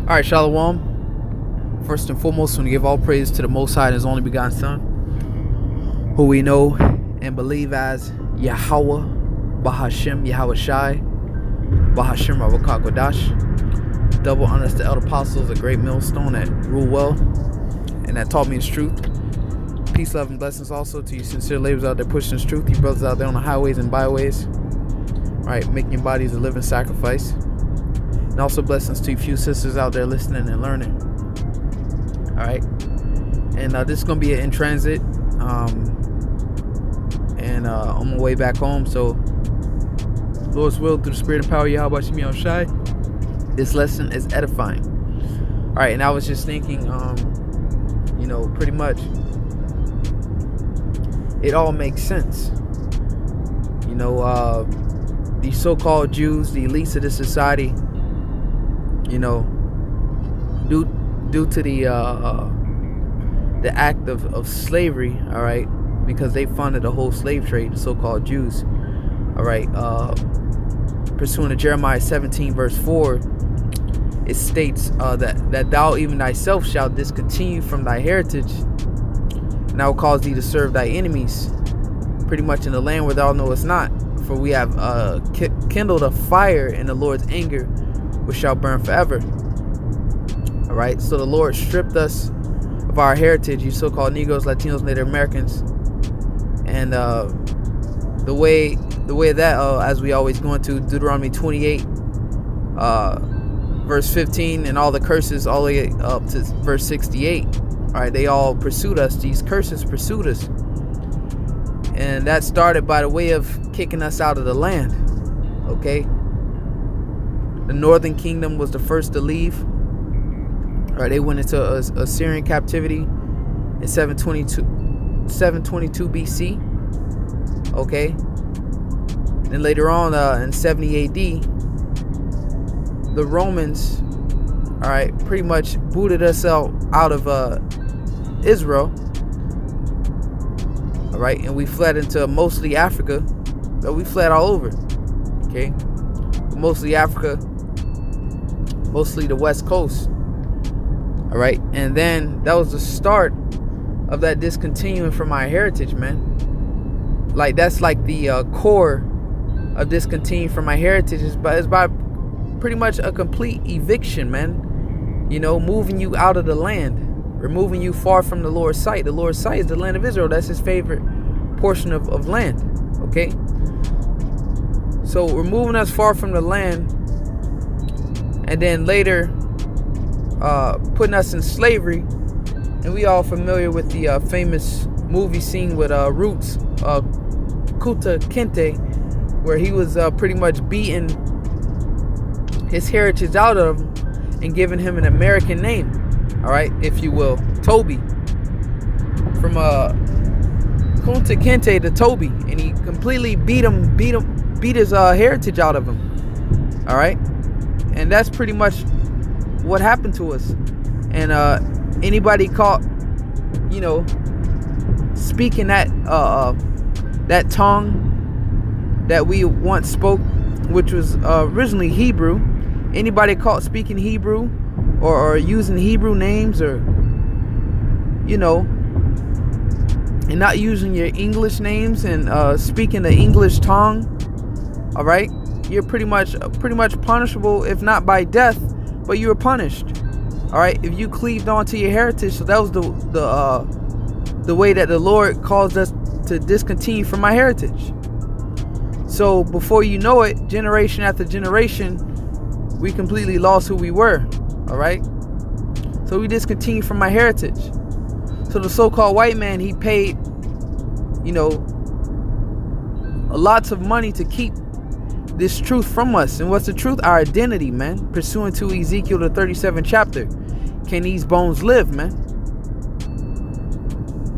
All right, Shalom. First and foremost, I want to give all praise to the Most High and His only begotten Son, who we know and believe as Yahweh, Bahashem, Yahweh Shai, Bahashem, Ravakah Kodash. Double honors to elder apostles, a great millstone that rule well and that taught me His truth. Peace, love, and blessings also to you sincere laborers out there pushing His truth, you brothers out there on the highways and byways, right, making your bodies a living sacrifice. And also blessings to you few sisters out there listening and learning. All right. And this is going to be an in transit. On my way back home. So, Lord's will, through the spirit and power of Yahweh Shem Yahweh Shai, this lesson is edifying. All right. And I was just thinking, pretty much it all makes sense. These so-called Jews, the elites of this society, due to the act of slavery, all right, because they funded the whole slave trade, the so-called Jews, all right, pursuant to Jeremiah 17 verse 4, it states that thou even thyself shalt discontinue from thy heritage, and I will cause thee to serve thy enemies, pretty much in the land where thou knowest not, for we have kindled a fire in the Lord's anger, which shall burn forever. All right, so the Lord stripped us of our heritage, you so-called Negroes, Latinos, Native Americans, and the way that as we always go into Deuteronomy 28 verse 15, and all the curses all the way up to verse 68. All right, they all pursued us. These curses pursued us, and that started by the way of kicking us out of the land. Okay, the northern kingdom was the first to leave. All right, they went into Assyrian captivity in 722 BC. Okay, and later on in 70 AD, the Romans, all right, pretty much booted us out of Israel. All right, and we fled into mostly Africa, but we fled all over. Okay, mostly Africa, mostly the West Coast. All right, and then that was the start of that discontinuing from our heritage, man. Like, that's like the core of discontinuing from my heritage is by pretty much a complete eviction, man. Moving you out of the land, removing you far from the Lord's sight. The Lord's sight is the land of Israel. That's His favorite portion of land. Okay, so removing us far from the land, and then later putting us in slavery. And we all familiar with the famous movie scene with Roots, Kunta Kinte, where he was pretty much beating his heritage out of him and giving him an American name, all right, if you will, Toby. From Kunta Kinte to Toby, and he completely beat his heritage out of him. All right, and that's pretty much what happened to us. And anybody caught speaking that tongue that we once spoke, which was originally Hebrew, anybody caught speaking Hebrew or using Hebrew names, or and not using your English names and speaking the English tongue, all right, you're pretty much punishable, if not by death, but you were punished. All right, if you cleaved onto your heritage. So that was the way that the Lord caused us to discontinue from our heritage. So before you know it, generation after generation, we completely lost who we were. All right, so we discontinued from our heritage. So the so-called white man, he paid lots of money to keep this truth from us. And what's the truth? Our identity, man. Pursuant to Ezekiel the 37th chapter. Can these bones live, man?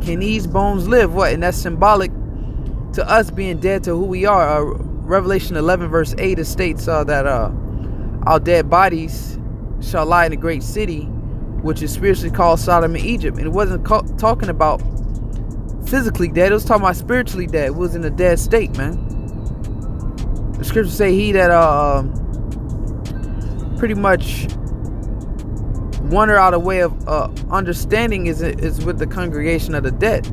Can these bones live? What? And that's symbolic to us being dead to who we are. Revelation 11 verse 8, it states that our dead bodies shall lie in a great city, which is spiritually called Sodom and Egypt. And it wasn't talking about physically dead. It was talking about spiritually dead. It was in a dead state, man. The scriptures say he that pretty much wonder out a way of understanding is with the congregation of the dead.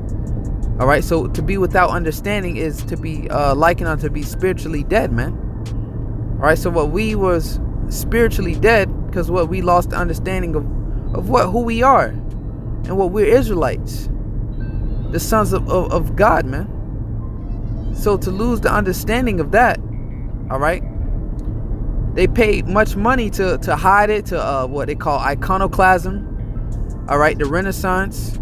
All right, so to be without understanding is to be likened unto be spiritually dead, man. All right, so what we was spiritually dead because what we lost the understanding of who we are and what we're Israelites, the sons of God, man. So to lose the understanding of that, all right, they paid much money to hide it, to what they call iconoclasm. All right, the Renaissance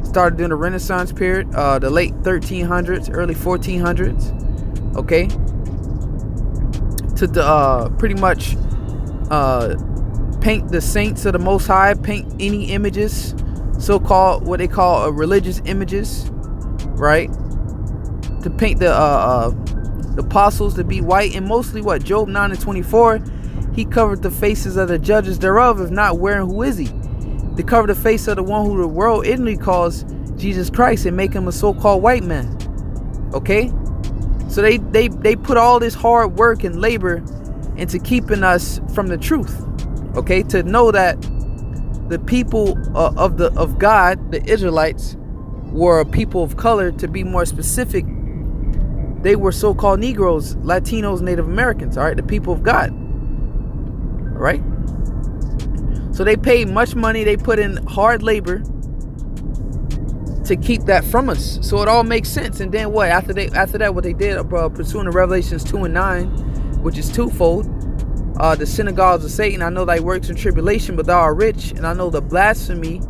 started during the Renaissance period, the late 1300s, early 1400s. Okay, to pretty much paint the saints of the Most High, paint any images, so-called what they call religious images, right? To paint the apostles to be white, and mostly what Job 9:24, he covered the faces of the judges thereof, if not wherein who is he? To cover the face of the one who the world ignorantly calls Jesus Christ and make him a so-called white man. Okay, so they put all this hard work and labor into keeping us from the truth. Okay, to know that the people of God, the Israelites, were a people of color. To be more specific, they were so-called Negroes, Latinos, Native Americans. All right, the people of God. All right. So they paid much money. They put in hard labor to keep that from us. So it all makes sense. And then what? After that, what they did, pursuing the Revelations 2:9, which is twofold. The synagogues of Satan, I know thy works in tribulation, but thou art rich, and I know the blasphemy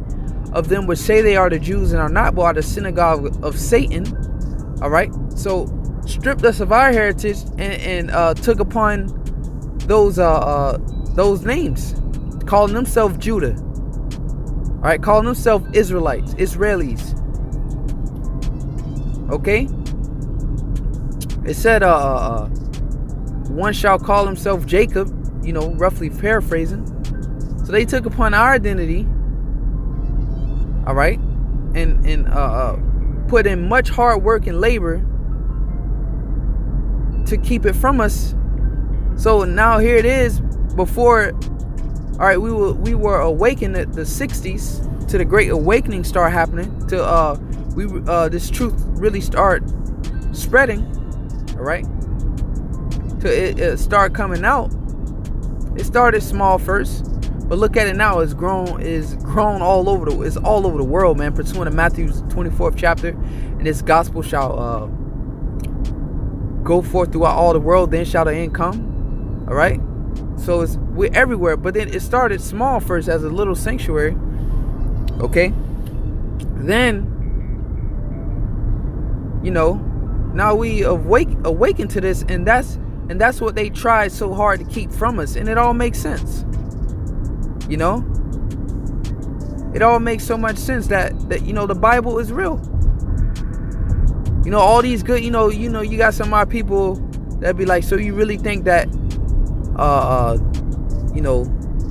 of them which say they are the Jews and are not, but are the synagogue of Satan. All right. So stripped us of our heritage and took upon those names, calling themselves Judah. All right, calling themselves Israelites, Israelis. Okay. It said, one shall call himself Jacob, roughly paraphrasing. So they took upon our identity, all right, and put in much hard work and labor to keep it from us. So now here it is. Before, all right, we were awakened at the 60s to the Great Awakening start happening. To this truth really start spreading. All right. To it start coming out. It started small first, but look at it now. It's grown all over the world, man. Pursuant to Matthew's 24th chapter, and this gospel shall go forth throughout all the world. Then shall the end come. All right. So we're everywhere, but then it started small first as a little sanctuary. Okay. Then, now we awaken to this, and that's what they tried so hard to keep from us, and it all makes sense. It all makes so much sense that the Bible is real. All these good, you got some of our people that be like, so you really think that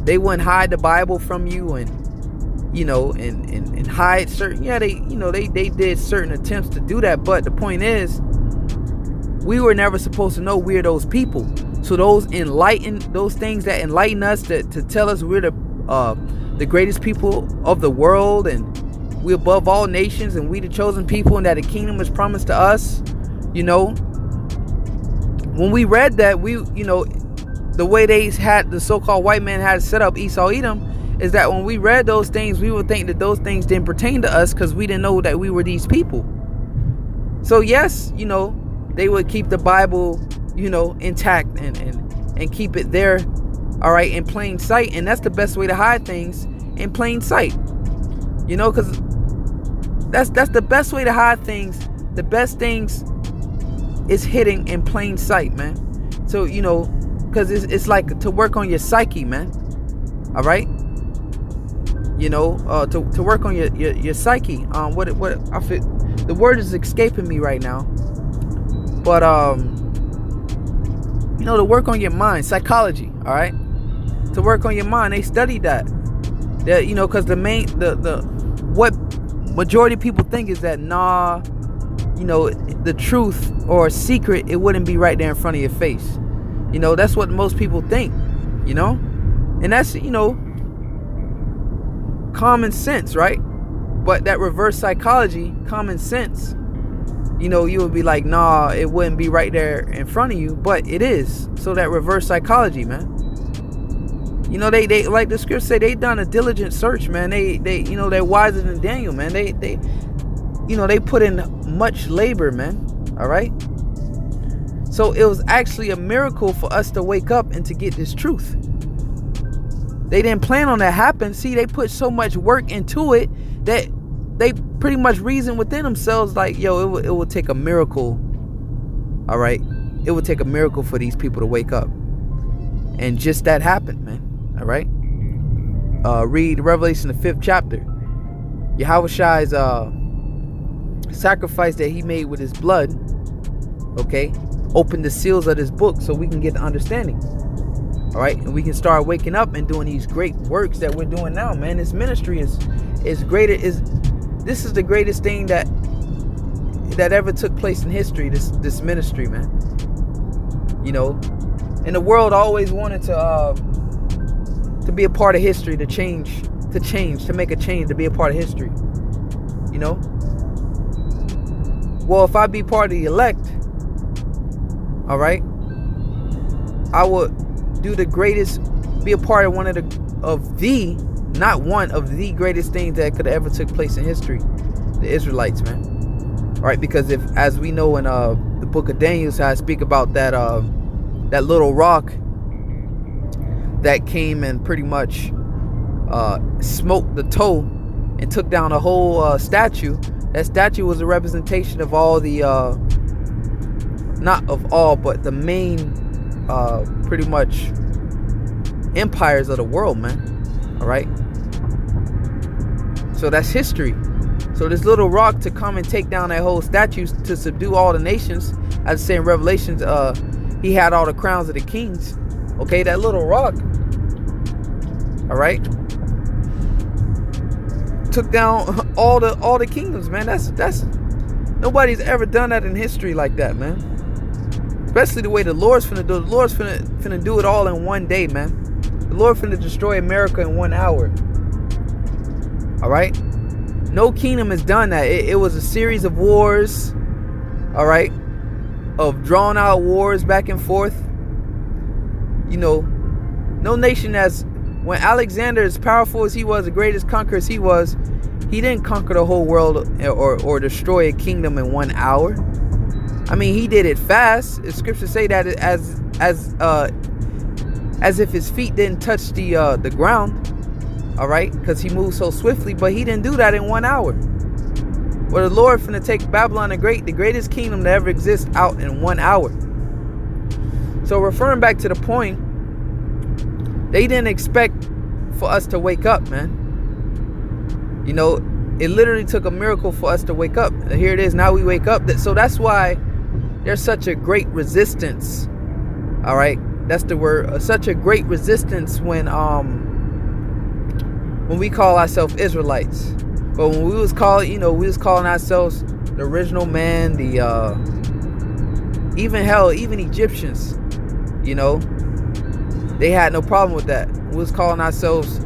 they wouldn't hide the Bible from you and hide certain, they did certain attempts to do that, but the point is, we were never supposed to know we're those people. So those things that enlighten us, to tell us we're the greatest people of the world, and we're above all nations, and we the chosen people, and that the kingdom is promised to us. When we read that, the way they had the so-called white man had set up Esau Edom, is that when we read those things, we would think that those things didn't pertain to us because we didn't know that we were these people. So yes, they would keep the Bible, intact and keep it there, all right, in plain sight. And that's the best way to hide things, in plain sight. Because that's the best way to hide things. The best things is hidden in plain sight, man. So, because it's like to work on your psyche, man. All right. To work on your psyche. What I feel, the word is escaping me right now. But to work on your mind, psychology, all right? To work on your mind, they studied that. That because what majority of people think is that the truth or a secret, it wouldn't be right there in front of your face. That's what most people think. And that's common sense, right? But that reverse psychology, common sense, you know, you would be like, nah, it wouldn't be right there in front of you, but it is. So that reverse psychology, man. You know, they like the scripture say, they done a diligent search, man. They you know, they're wiser than Daniel, man. They you know, they put in much labor, man. All right. So it was actually a miracle for us to wake up and to get this truth. They didn't plan on that happen. See, they put so much work into it that they pretty much reason within themselves like, yo, it would take a miracle. All right. It would take a miracle for these people to wake up. And just that happened, man. All right. Read Revelation, the 5th chapter. Yahushai's sacrifice that he made with his blood, okay, opened the seals of this book so we can get the understanding. All right. And we can start waking up and doing these great works that we're doing now, man. This ministry is greater. This is the greatest thing that ever took place in history. This ministry, man. You know, and the world always wanted to be a part of history, to make a change, to be a part of history. You know? Well, if I be part of the elect, all right, I would do the greatest, be a part of not one of the greatest things that could ever took place in history. The Israelites, man. All right, because as we know in the book of Daniel, how I speak about that little rock that came and pretty much smoked the toe and took down a whole statue. That statue was a representation of all the not of all, but the main pretty much empires of the world, man. All right. So that's history. So this little rock to come and take down that whole statue to subdue all the nations, as I say in Revelations, he had all the crowns of the kings. Okay, that little rock, all right, took down all the kingdoms, man. That's nobody's ever done that in history like that, man. Especially the way the Lord's finna do it. The Lord's finna do it all in one day, man. The Lord finna destroy America in 1 hour. All right. No kingdom has done that. It was a series of wars, all right, of drawn out wars back and forth. You know, no nation when Alexander, as powerful as he was, the greatest conqueror as he was, he didn't conquer the whole world or destroy a kingdom in 1 hour. I mean, he did it fast. The scriptures say that as if his feet didn't touch the ground. All right, because he moved so swiftly, but he didn't do that in 1 hour. Well, the Lord finna take Babylon the greatest kingdom that ever exists, out in 1 hour. So referring back to the point, they didn't expect for us to wake up, man. You know, it literally took a miracle for us to wake up. And here it is. Now we wake up. So that's why there's such a great resistance. All right, that's the word. Such a great resistance when we call ourselves Israelites. But when we was calling ourselves the original man, even Egyptians, you know, they had no problem with that. We was calling ourselves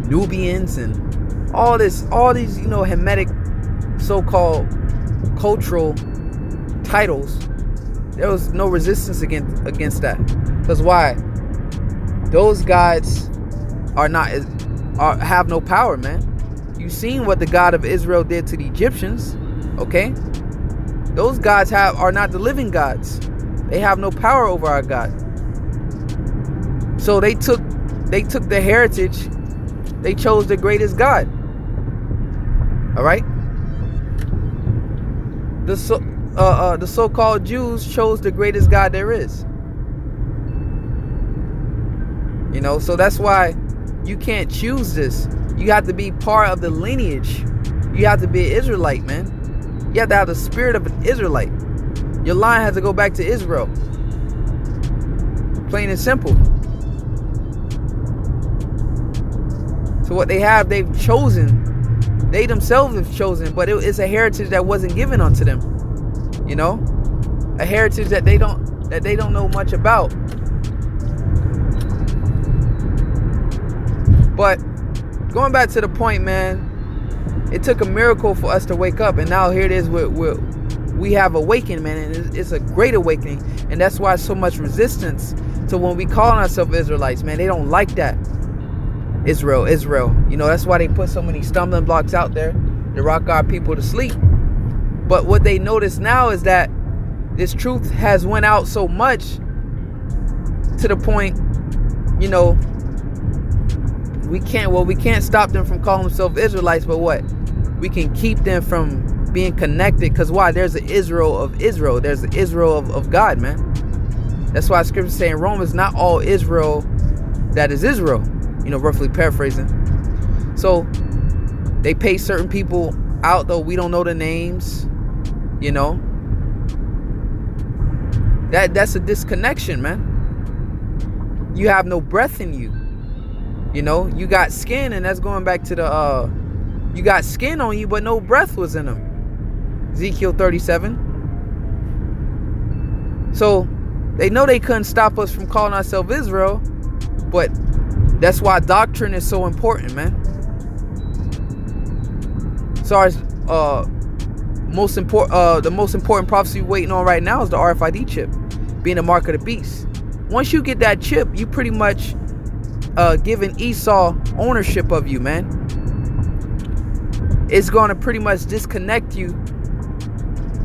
Nubians and all these, you know, Hamitic so-called cultural titles. There was no resistance against that. Because why? Those gods have no power, man. You've seen what the God of Israel did to the Egyptians, okay? Those gods are not the living gods. They have no power over our God. So they took the heritage. They chose the greatest God. All right. The so-called Jews chose the greatest God there is. You know, so that's why you can't choose this. You have to be part of the lineage. You have to be an Israelite, man. You have to have the spirit of an Israelite. Your line has to go back to Israel. Plain and simple. So what they've chosen. They themselves have chosen, but it's a heritage that wasn't given unto them. You know, a heritage that they don't know much about. But going back to the point, man, it took a miracle for us to wake up, and now here it is, we have awakened, man, and it's a great awakening. And that's why so much resistance to when we call ourselves Israelites, man. They don't like that. Israel. That's why they put so many stumbling blocks out there to rock our people to sleep. But what they notice now is that this truth has went out so much to the point, we can't stop them from calling themselves Israelites, but what? We can keep them from being connected, because why? There's an Israel of Israel. There's the Israel of God, man. That's why scripture saying Romans, not all Israel that is Israel, roughly paraphrasing. So they pay certain people out, though we don't know the names, that's a disconnection, man. You have no breath in you. You got skin, and that's going back to the you got skin on you, but no breath was in them. Ezekiel 37. So they know they couldn't stop us from calling ourselves Israel, but that's why doctrine is so important, man. So the most important prophecy we're waiting on right now is the RFID chip, being the mark of the beast. Once you get that chip, you pretty much giving Esau ownership of you, man. It's going to pretty much disconnect you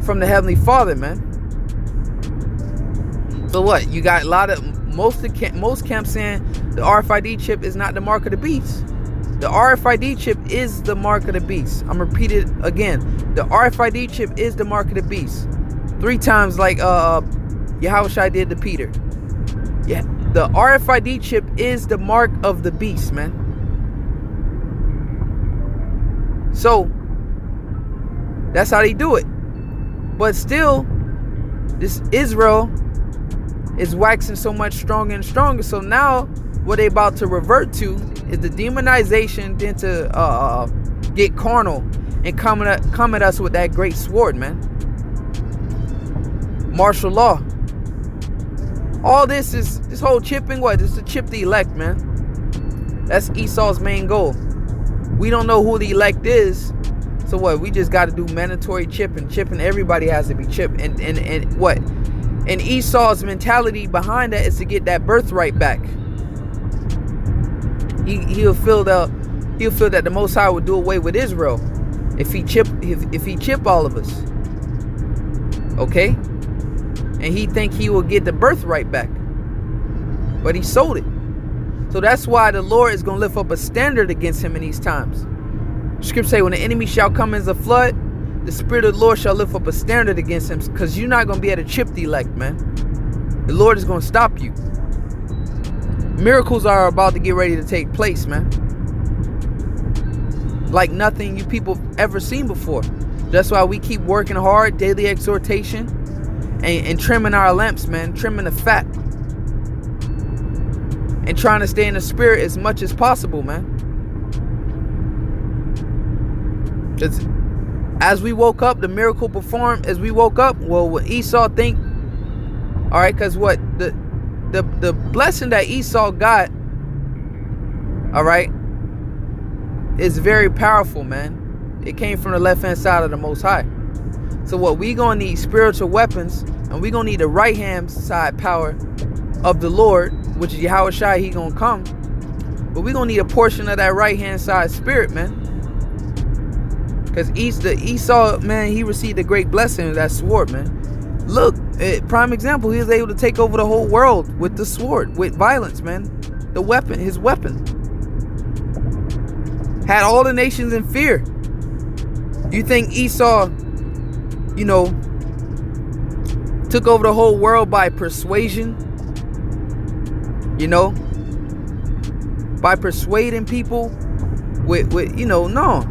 from the Heavenly Father, man. So what? You got a lot of most camps saying the RFID chip is not the mark of the beast. The RFID chip is the mark of the beast. I'm repeat it again. The RFID chip is the mark of the beast. 3 times, like Yahushua did to Peter. Yeah, the RFID chip is the mark of the beast, man. So that's how they do it. But still, this Israel is waxing so much stronger and stronger. So now what they about to revert to is the demonization, then to get carnal and come at us with that great sword, man. Martial law. All this whole chipping, what? It's to chip the elect, man. That's Esau's main goal. We don't know who the elect is. So what? We just got to do mandatory chipping. Chipping, everybody has to be chipped. And what? And Esau's mentality behind that is to get that birthright back. He'll feel that the Most High would do away with Israel if he chip all of us. Okay? And he think he will get the birthright back. But he sold it. So that's why the Lord is going to lift up a standard against him in these times. Scripture say, when the enemy shall come as a flood, the Spirit of the Lord shall lift up a standard against him, because you're not going to be able to chip the elect, man. The Lord is going to stop you. Miracles are about to get ready to take place, man. Like nothing you people ever seen before. That's why we keep working hard, daily exhortation, and trimming our lamps, man. Trimming the fat. And trying to stay in the spirit as much as possible, man. Because as we woke up, the miracle performed as we woke up. Well, what Esau think, all right, because what the blessing that Esau got, all right, is very powerful, man. It came from the left hand side of the Most High. So what, we gonna need spiritual weapons, and we gonna need the right hand side power of the Lord, which is Yahushua. He gonna come, but we gonna need a portion of that right hand side spirit, man. Because Esau, man, he received a great blessing of that sword, man. Look, prime example, he was able to take over the whole world with the sword, with violence, man. The weapon, his weapon. Had all the nations in fear. You think Esau, took over the whole world by persuasion? By persuading people with no.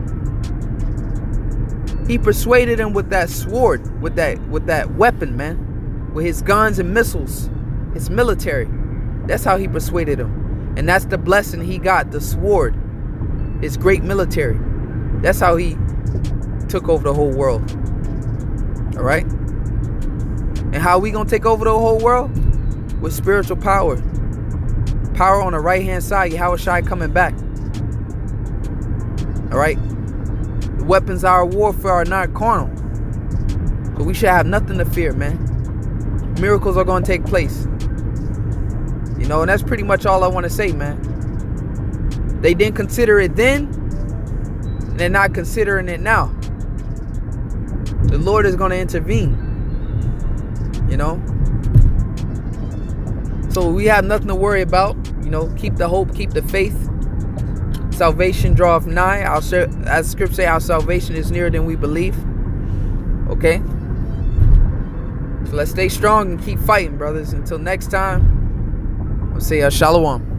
He persuaded them with that sword, with that weapon, man. With his guns and missiles, his military. That's how he persuaded them. And that's the blessing he got, the sword. His great military. That's how he took over the whole world. All right? And how we gonna take over the whole world? With spiritual power. Power on the right hand side, Yahushua coming back. All right. The weapons of our warfare are not carnal. So we should have nothing to fear, man. Miracles are going to take place. You know, and that's pretty much all I want to say, man. They didn't consider it then, and they're not considering it now. The Lord is going to intervene. You know? So we have nothing to worry about. You know, keep the hope, keep the faith. Salvation draweth nigh. As scripture say, our salvation is nearer than we believe. Okay? So let's stay strong and keep fighting, brothers. Until next time, I'll say shalom.